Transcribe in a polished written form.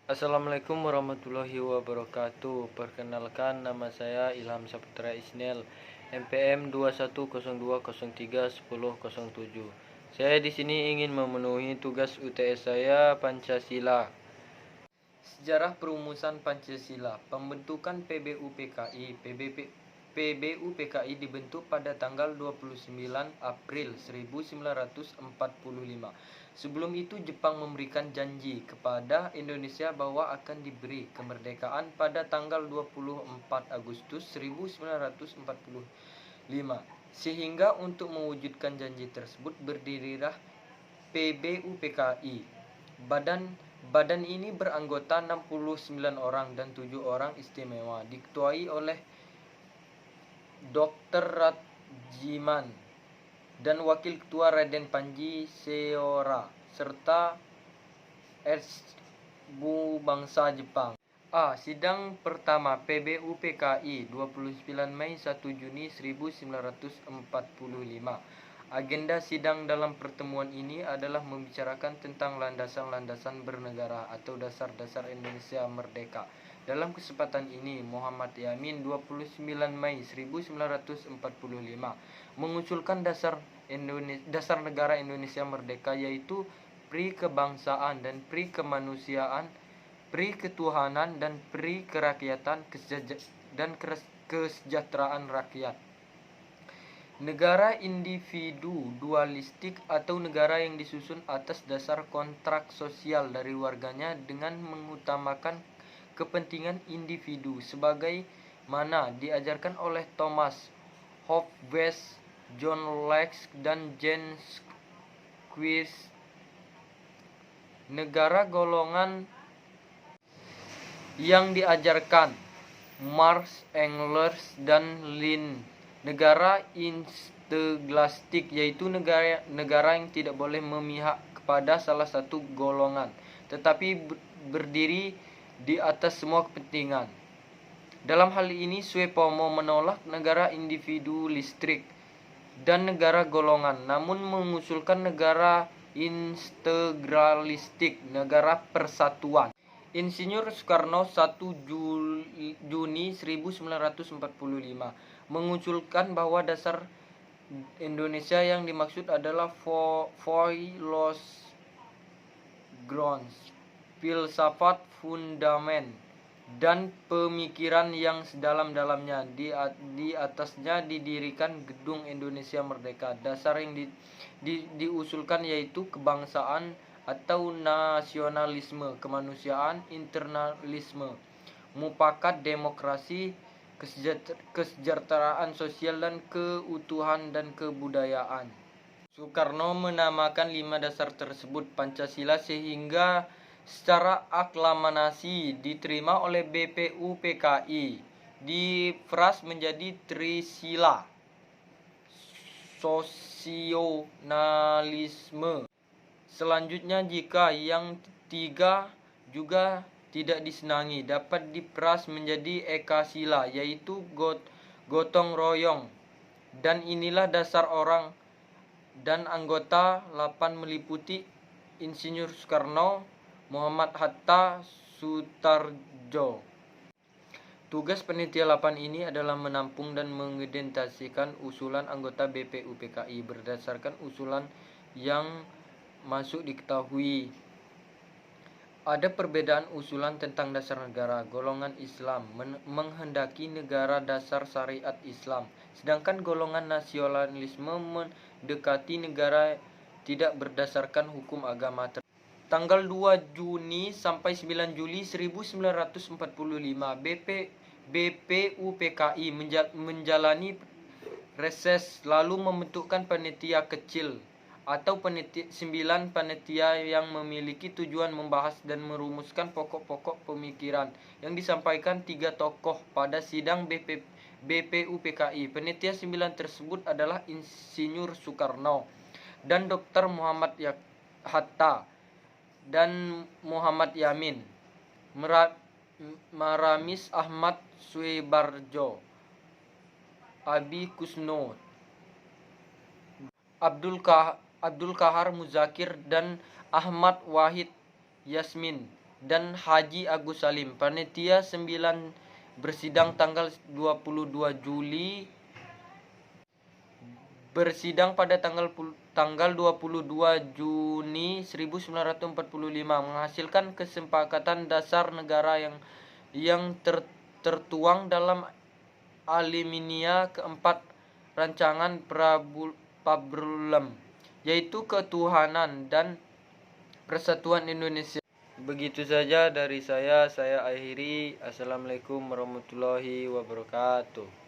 Assalamualaikum warahmatullahi wabarakatuh. Perkenalkan, nama saya Ilham Saputra Isnel, NPM 2102031007. Saya di sini ingin memenuhi tugas UTS saya, Pancasila. Sejarah perumusan Pancasila. Pembentukan PBUPKI. PBUPKI dibentuk pada tanggal 29 April 1945. Sebelum itu Jepang memberikan janji kepada Indonesia bahwa akan diberi kemerdekaan pada tanggal 24 Agustus 1945. Sehingga untuk mewujudkan janji tersebut berdirilah PBUPKI. Badan ini beranggota 69 orang dan 7 orang istimewa, diketuai oleh Dr. Radjiman dan Wakil Ketua Raden Panji Seora serta Bangsa Jepang. Sidang pertama PBUPKI 29 Mei 1 Juni 1945. Agenda sidang dalam pertemuan ini adalah membicarakan tentang landasan-landasan bernegara atau dasar-dasar Indonesia merdeka. Dalam kesempatan ini, Muhammad Yamin 29 Mei 1945 mengusulkan dasar negara Indonesia merdeka, yaitu pri kebangsaan dan pri kemanusiaan, pri ketuhanan dan pri kerakyatan dan kesejahteraan rakyat. Negara individu dualistik atau negara yang disusun atas dasar kontrak sosial dari warganya dengan mengutamakan kepentingan individu sebagai mana diajarkan oleh Thomas Hobbes, John Locke, dan James Squires. Negara golongan yang diajarkan Marx, Engels, dan Lenin. Negara integralistik yaitu negara yang tidak boleh memihak kepada salah satu golongan, tetapi berdiri di atas semua kepentingan. Dalam hal ini Suepomo menolak negara individualistik dan negara golongan, namun mengusulkan negara integralistik, negara persatuan. Insinyur Soekarno 1 Juni 1945 mengusulkan bahwa dasar Indonesia yang dimaksud adalah Voilos Grounds, filsafat fundamen, dan pemikiran yang sedalam-dalamnya. Di atasnya didirikan Gedung Indonesia Merdeka. Dasar yang diusulkan yaitu kebangsaan atau nasionalisme, kemanusiaan, internalisme, mufakat, demokrasi, kesejahteraan sosial dan keutuhan dan kebudayaan. Soekarno menamakan 5 dasar tersebut Pancasila sehingga secara aklamasi diterima oleh BPUPKI. Difras menjadi Trisila, sosionalisme. Selanjutnya, jika yang 3 juga tidak disenangi, dapat dipras menjadi Ekasila, yaitu gotong royong. Dan inilah dasar orang dan anggota 8 meliputi Insinyur Soekarno, Muhammad Hatta, Sutarjo. Tugas panitia 8 ini adalah menampung dan mengidentifikasikan usulan anggota BPUPKI berdasarkan usulan yang masuk diketahui. Ada perbedaan usulan tentang dasar negara. Golongan Islam menghendaki negara dasar syariat Islam, sedangkan golongan nasionalisme mendekati negara tidak berdasarkan hukum agama. Tanggal 2 Juni sampai 9 Juli 1945, BPUPKI menjalani reses lalu membentukkan panitia kecil atau 9 panitia yang memiliki tujuan membahas dan merumuskan pokok-pokok pemikiran yang disampaikan 3 tokoh pada sidang BPUPKI. Panitia 9 tersebut adalah Insinyur Soekarno dan Dr. Muhammad Hatta dan Muhammad Yamin, Maramis Ahmad Suebarjo, Abi Kusno, Abdul Kahar Muzakir, dan Ahmad Wahid Yasmin. dan Haji Agus Salim. Panitia 9 bersidang tanggal 22 Juli, bersidang pada tanggal 22 Juni 1945, menghasilkan kesepakatan dasar negara yang tertuang dalam Alinea keempat rancangan Prabulam, yaitu ketuhanan dan persatuan Indonesia. Begitu saja dari saya akhiri. Assalamualaikum warahmatullahi wabarakatuh.